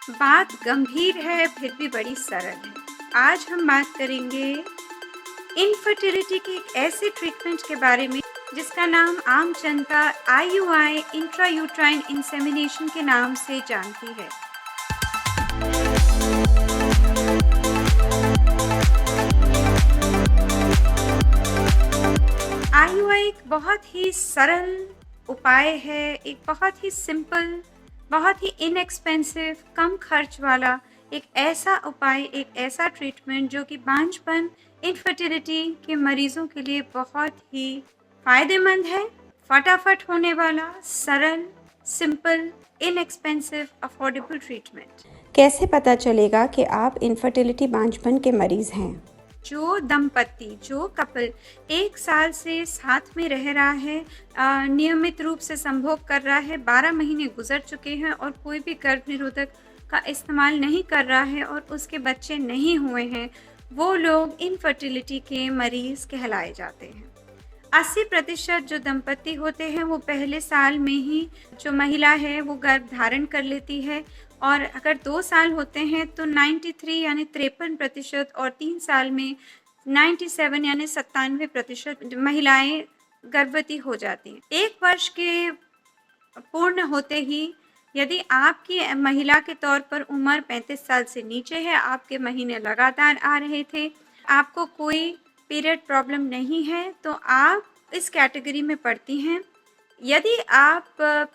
बात गंभीर है फिर भी बड़ी सरल है। आज हम बात करेंगे इनफर्टिलिटी के एक ऐसे ट्रीटमेंट के बारे में जिसका नाम आम जनता IUI इंट्रायूट्राइन इंसेमिनेशन के नाम से जानती है। IUI एक बहुत ही सरल उपाय है, एक बहुत ही सिंपल, बहुत ही इनएक्सपेंसिव, कम खर्च वाला एक ऐसा उपाय, एक ऐसा ट्रीटमेंट जो कि बांझपन, इनफर्टिलिटी के मरीजों के लिए बहुत ही फायदेमंद है। फटाफट होने वाला, सरल, सिंपल, इनएक्सपेंसिव, अफोर्डेबल ट्रीटमेंट। कैसे पता चलेगा कि आप इनफर्टिलिटी बांझपन के मरीज हैं? जो दंपति, जो कपल 1 साल से साथ में रह रहा है, नियमित रूप से संभोग कर रहा है, 12 महीने गुजर चुके हैं और कोई भी गर्भ निरोधक का इस्तेमाल नहीं कर रहा है और उसके बच्चे नहीं हुए हैं, वो लोग इनफर्टिलिटी के मरीज कहलाए जाते हैं। 80% जो दंपति होते हैं वो पहले साल में ही जो महिला है वो गर्भ धारण कर लेती है, और अगर 2 साल होते हैं तो 93 यानी 53% और 3 साल में 97 यानी 97% महिलाएं गर्भवती हो जाती हैं। 1 वर्ष के पूर्ण होते ही यदि आपकी महिला के तौर पर उम्र 35 साल से नीचे है, आपके महीने लगातार आ रहे थे, आपको कोई पीरियड प्रॉब्लम नहीं है, तो आप इस कैटेगरी में पड़ती हैं। यदि आप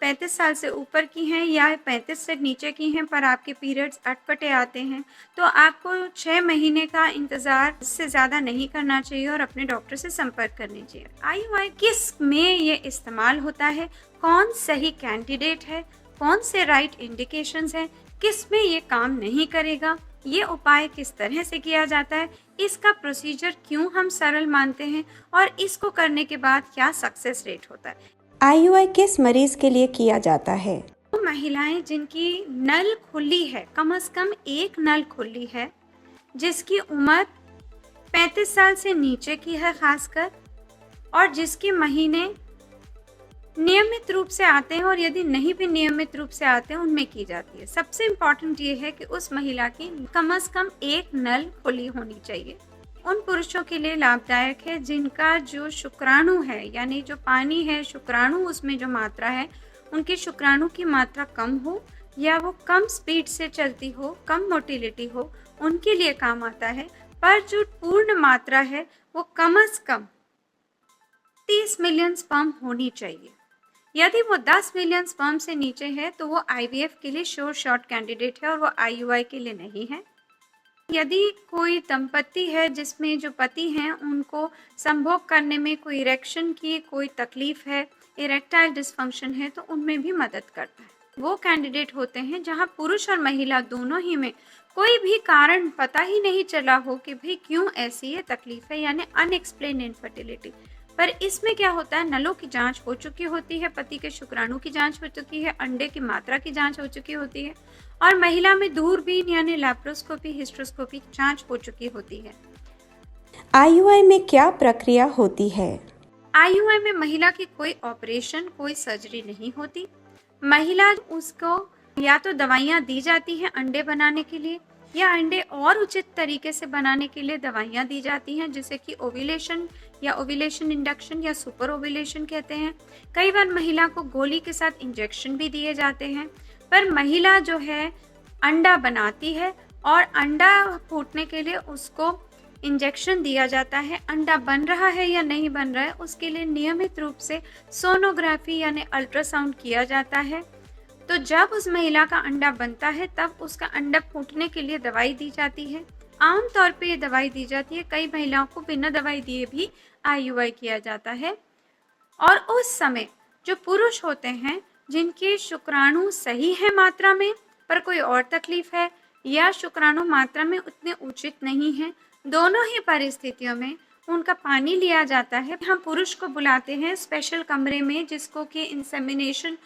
35 साल से ऊपर की हैं या 35 से नीचे की हैं पर आपके पीरियड्स अटपटे आते हैं, तो आपको 6 महीने का इंतज़ार से ज़्यादा नहीं करना चाहिए और अपने डॉक्टर से संपर्क करनी चाहिए। IUI किस में ये इस्तेमाल होता है, कौन सही कैंडिडेट है, कौन से राइट इंडिकेशंस हैं, किस में ये काम नहीं करेगा, ये उपाय किस तरह से किया जाता है, इसका प्रोसीजर क्यों हम सरल मानते हैं और इसको करने के बाद क्या सक्सेस रेट होता है। IUI किस मरीज के लिए किया जाता है? तो महिलाएं जिनकी नल खुली है, कम से कम एक नल खुली है, जिसकी उम्र 35 साल से नीचे की है खासकर, और जिसके महीने नियमित रूप से आते हैं, और यदि नहीं भी नियमित रूप से आते हैं उनमें की जाती है। सबसे इम्पॉर्टेंट ये है कि उस महिला की कम से कम एक नल खुली होनी चाहिए। उन पुरुषों के लिए लाभदायक है जिनका जो शुक्राणु है, यानी जो पानी है, शुक्राणु उसमें जो मात्रा है, उनके शुक्राणु की मात्रा कम हो या वो कम स्पीड से चलती हो, कम मोटिलिटी हो, उनके लिए काम आता है। पर जो पूर्ण मात्रा है वो कम से कम 30 मिलियन स्पर्म होनी चाहिए। यदि वो 10 मिलियन स्पर्म से नीचे है तो वो IVF के लिए श्योर शॉट कैंडिडेट है और वो IUI के लिए नहीं है। यदि कोई दंपति है जिसमें जो पति हैं उनको संभोग करने में कोई इरेक्शन की कोई तकलीफ है, इरेक्टाइल डिसफंक्शन है, तो उनमें भी मदद करता है। वो कैंडिडेट होते हैं जहां पुरुष और महिला दोनों ही में कोई भी कारण पता ही नहीं चला हो कि भाई क्यों ऐसी ये तकलीफ है, यानी अनएक्सप्लेन इनफर्टिलिटी। पर इसमें क्या होता है, नलों की जांच हो चुकी होती है, पति के शुक्राणु की जांच हो चुकी है, अंडे की मात्रा की जांच हो चुकी होती है, और महिला में दूरबीन यानी लैप्रोस्कोपी, हिस्ट्रोस्कोपी जांच हो चुकी होती है। IUI में क्या प्रक्रिया होती है? IUI में महिला की कोई ऑपरेशन, कोई सर्जरी नहीं होती। महिला उसको या तो दवाइयाँ दी जाती हैं अंडे बनाने के लिए, या अंडे और उचित तरीके से बनाने के लिए दवाइयाँ दी जाती हैं, जिसे कि ओव्यूलेशन या ओव्यूलेशन इंडक्शन या सुपर ओव्यूलेशन कहते हैं। कई बार महिला को गोली के साथ इंजेक्शन भी दिए जाते हैं। पर महिला जो है अंडा बनाती है और अंडा फूटने के लिए उसको इंजेक्शन दिया जाता है। अंडा बन रहा है या नहीं बन रहा है उसके लिए नियमित रूप से सोनोग्राफी यानी अल्ट्रासाउंड किया जाता है। तो जब उस महिला का अंडा बनता है तब उसका अंडा फूटने के लिए दवाई दी जाती है। आमतौर पे ये दवाई दी जाती है, कई महिलाओं को बिना दवाई दिए भी IUI किया जाता है। और उस समय जो पुरुष होते हैं जिनके शुक्राणु सही है मात्रा में पर कोई और तकलीफ है, या शुक्राणु मात्रा में उतने उचित नहीं है, दोनों ही परिस्थितियों में उनका पानी लिया जाता है। हम पुरुष को बुलाते हैं स्पेशल कमरे में, जिसको कि इंसेमिनेशन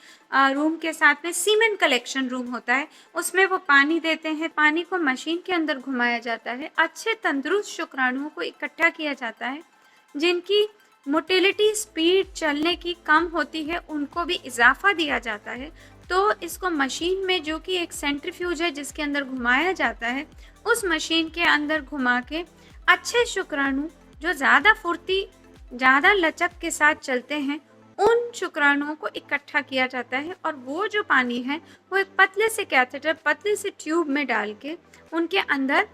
रूम के साथ में सीमेन कलेक्शन रूम होता है, उसमें वो पानी देते हैं। पानी को मशीन के अंदर घुमाया जाता है, अच्छे तंदुरुस्त शुक्राणुओं को इकट्ठा किया जाता है। जिनकी मोटिलिटी स्पीड चलने की कम होती है उनको भी इजाफा दिया जाता है। तो इसको मशीन में, जो कि एक सेंट्रीफ्यूज है जिसके अंदर घुमाया जाता है, उस मशीन के अंदर घुमा के अच्छे शुक्राणु जो ज़्यादा फुर्ती, ज़्यादा लचक के साथ चलते हैं, उन शुक्राणुओं को इकट्ठा किया जाता है और वो जो पानी है वो एक पतले से कैथेटर, पतले से ट्यूब में डाल के उनके अंदर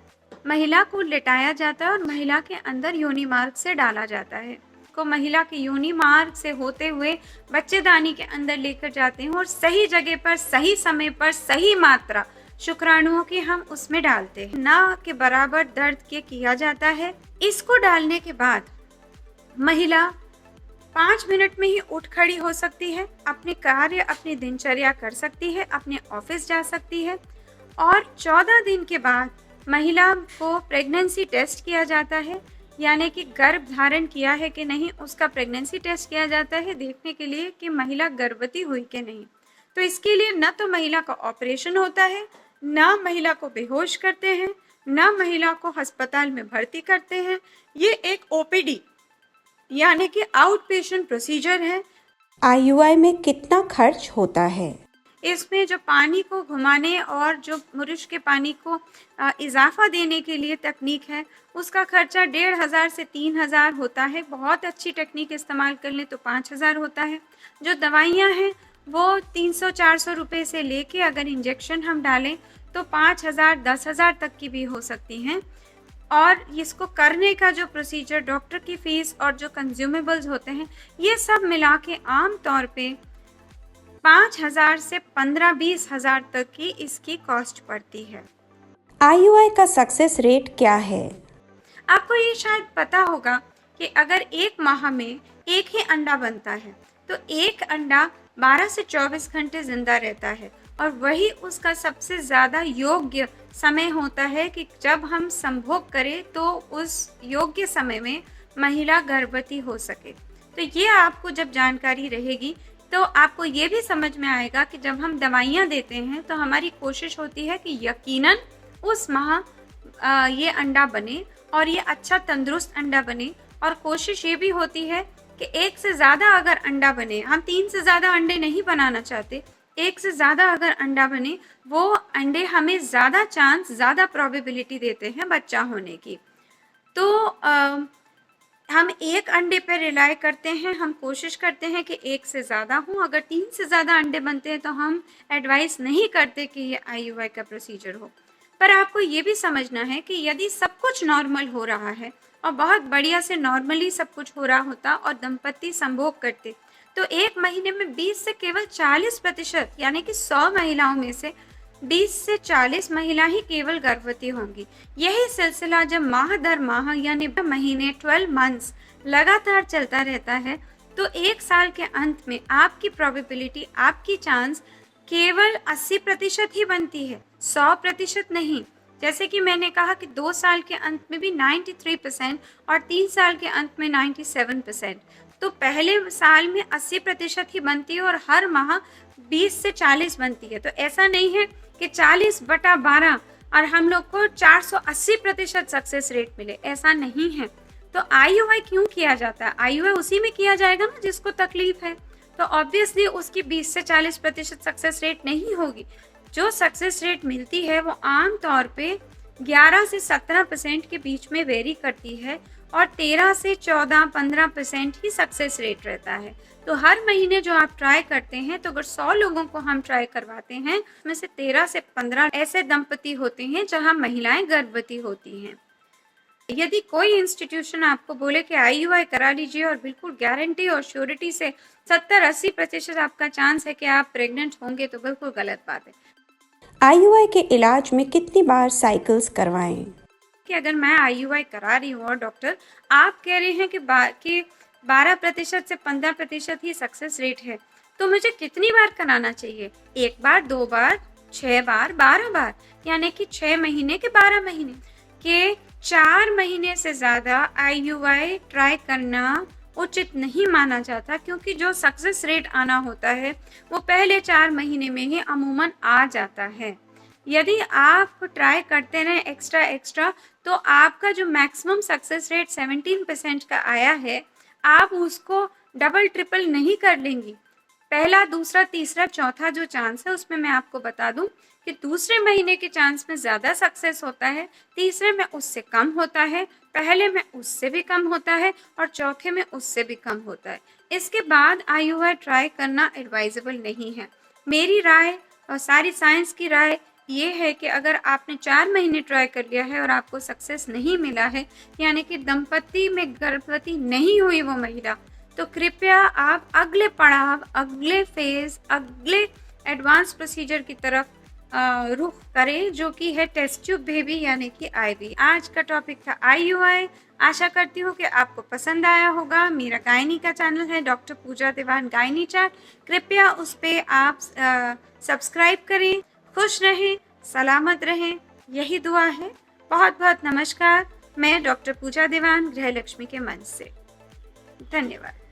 महिला को लेटाया जाता है और महिला के अंदर योनि मार्ग से डाला जाता है। को महिला के योनि मार्ग से होते हुए बच्चेदानी के अंदर लेकर जाते हैं और सही जगह पर, सही समय पर, सही मात्रा शुक्राणुओं की हम उसमें डालते हैं। ना के बराबर दर्द के किया जाता है। इसको डालने के बाद महिला 5 मिनट में ही उठ खड़ी हो सकती है, अपने कार्य, अपनी दिनचर्या कर सकती है, अपने ऑफिस जा सकती है। और 14 दिन के बाद महिला को प्रेगनेंसी टेस्ट किया जाता है, यानी कि गर्भ धारण किया है कि नहीं, उसका प्रेगनेंसी टेस्ट किया जाता है देखने के लिए कि महिला गर्भवती हुई कि नहीं। तो इसके लिए न तो महिला का ऑपरेशन होता है, ना महिला को बेहोश करते हैं, ना महिला को अस्पताल में भर्ती करते हैं। ये एक ओपीडी यानी कि आउट पेशेंट प्रोसीजर है। आईयूआई में कितना खर्च होता है? इसमें जो पानी को घुमाने और जो मुर्श के पानी को इजाफा देने के लिए तकनीक है, उसका खर्चा 1500 से 3000 होता है। बहुत अच्छी टेक्निक इस्तेमाल कर लें तो 5000 होता है। जो दवाइयाँ हैं वो 300-400 रुपये से लेके अगर इंजेक्शन हम डालें तो 5000, 10,000 तक की भी हो सकती हैं। और इसको करने का जो प्रोसीजर, डॉक्टर की फीस और जो कंज्यूमेबल्स होते हैं, ये सब मिला के आम तौर पे 5,000 से 15-20 हज़ार तक की इसकी कॉस्ट पड़ती है। आईयूआई का सक्सेस रेट क्या है? आपको ये शायद पता होगा कि अगर एक माह में एक ही अंडा बनता है तो एक अंडा 12 से 24 घंटे जिंदा रहता है और वही उसका सबसे ज़्यादा योग्य समय होता है कि जब हम संभोग करें तो उस योग्य समय में महिला गर्भवती हो सके। तो ये आपको जब जानकारी रहेगी तो आपको ये भी समझ में आएगा कि जब हम दवाइयाँ देते हैं तो हमारी कोशिश होती है कि यकीनन उस माह ये अंडा बने और ये अच्छा तंदुरुस्त अंडा बने। और कोशिश ये भी होती है कि एक से ज़्यादा अगर अंडा बने, हम 3 से ज़्यादा अंडे नहीं बनाना चाहते, एक से ज़्यादा अगर अंडा बने, वो अंडे हमें ज़्यादा चांस, ज़्यादा प्रोबेबिलिटी देते हैं बच्चा होने की। तो हम एक अंडे पर रिलाई करते हैं, हम कोशिश करते हैं कि एक से ज़्यादा हो। अगर 3 से ज़्यादा अंडे बनते हैं तो हम एडवाइस नहीं करते कि ये आईयूआई का प्रोसीजर हो। पर आपको ये भी समझना है कि यदि सब कुछ नॉर्मल हो रहा है और बहुत बढ़िया से नॉर्मली सब कुछ हो रहा होता और दंपति संभोग करते, तो एक महीने में 20 से केवल 40% यानी कि 100 महिलाओं में से 20 से 40 महिला ही केवल गर्भवती होंगी। यही सिलसिला जब माह दर माह यानी महीने 12 मंथ्स लगातार चलता रहता है तो एक साल के अंत में आपकी प्रोबेबिलिटी, आपकी चांस केवल 80% ही बनती है, 100% नहीं। जैसे कि मैंने कहा कि 2 साल के अंत में भी 93% और 3 साल के अंत में 97%। तो पहले साल में 80% ही बनती है और हर माह 20 से 40 बनती है। तो ऐसा नहीं है कि 40/12 और हम लोग को 480% सक्सेस रेट मिले, ऐसा नहीं है। तो आईयूआई क्यों किया जाता है? आईयूआई उसी में किया जाएगा ना जिसको तकलीफ है, तो ऑब्वियसली उसकी 20 से 40% सक्सेस रेट नहीं होगी। जो सक्सेस रेट मिलती है वो आम तौर पे 11 से 17% के बीच में वेरी करती है और 13 से 14-15% ही सक्सेस रेट रहता है। तो हर महीने जो आप ट्राई करते हैं, तो अगर 100 लोगों को हम ट्राई करवाते हैं, उसमें से 13 से 15 ऐसे दंपति होते हैं जहां महिलाएं गर्भवती होती हैं। यदि कोई इंस्टीट्यूशन आपको बोले कि आईयूआई करा लीजिए और बिल्कुल गारंटी और श्योरिटी से 70-80% आपका चांस है कि आप प्रेग्नेंट होंगे, तो बिल्कुल गलत बात है। आईयूआई के इलाज में कितनी बार साइकिल्स करवाएं? कि अगर मैं आईयूआई करा रही हूँ और डॉक्टर आप कह रहे हैं कि 12% से 15% ही सक्सेस रेट है, तो मुझे कितनी बार कराना चाहिए? 1 बार, 2 बार, 6 बार, 12 बार, यानी कि 6 महीने के 12 महीने के 4 महीने से ज़्यादा आईयूआई ट्राई करना उचित नहीं माना जाता, क्योंकि जो सक्सेस रेट आना होता है वो पहले 4 महीने में ही अमूमन आ जाता है। यदि आप ट्राई करते रहें एक्स्ट्रा तो आपका जो मैक्सिमम सक्सेस रेट 17% का आया है, आप उसको डबल ट्रिपल नहीं कर लेंगी। पहला, दूसरा, तीसरा, चौथा जो चांस है उसमें मैं आपको बता दूं कि दूसरे महीने के चांस में ज़्यादा सक्सेस होता है, तीसरे में उससे कम होता है, पहले में उससे भी कम होता है और चौथे में उससे भी कम होता है। इसके बाद IUI ट्राई करना एडवाइजेबल नहीं है। मेरी राय और सारी साइंस की राय ये है कि अगर आपने 4 महीने ट्राई कर लिया है और आपको सक्सेस नहीं मिला है, यानी कि दंपति में गर्भवती नहीं हुई वो महिला, तो कृपया आप अगले पड़ाव, अगले फेज, अगले एडवांस प्रोसीजर की तरफ रुख करें, जो कि है टेस्ट ट्यूब बेबी यानी कि IVF। आज का टॉपिक था IUI। आशा करती हूँ कि आपको पसंद आया होगा। मेरा गायनी का चैनल है डॉक्टर पूजा दीवान गायनी चैट, कृपया उस पर आप सब्सक्राइब करें। खुश रहें, सलामत रहें, यही दुआ है। बहुत बहुत नमस्कार। मैं डॉक्टर पूजा दीवान, गृहलक्ष्मी के मंच से। धन्यवाद।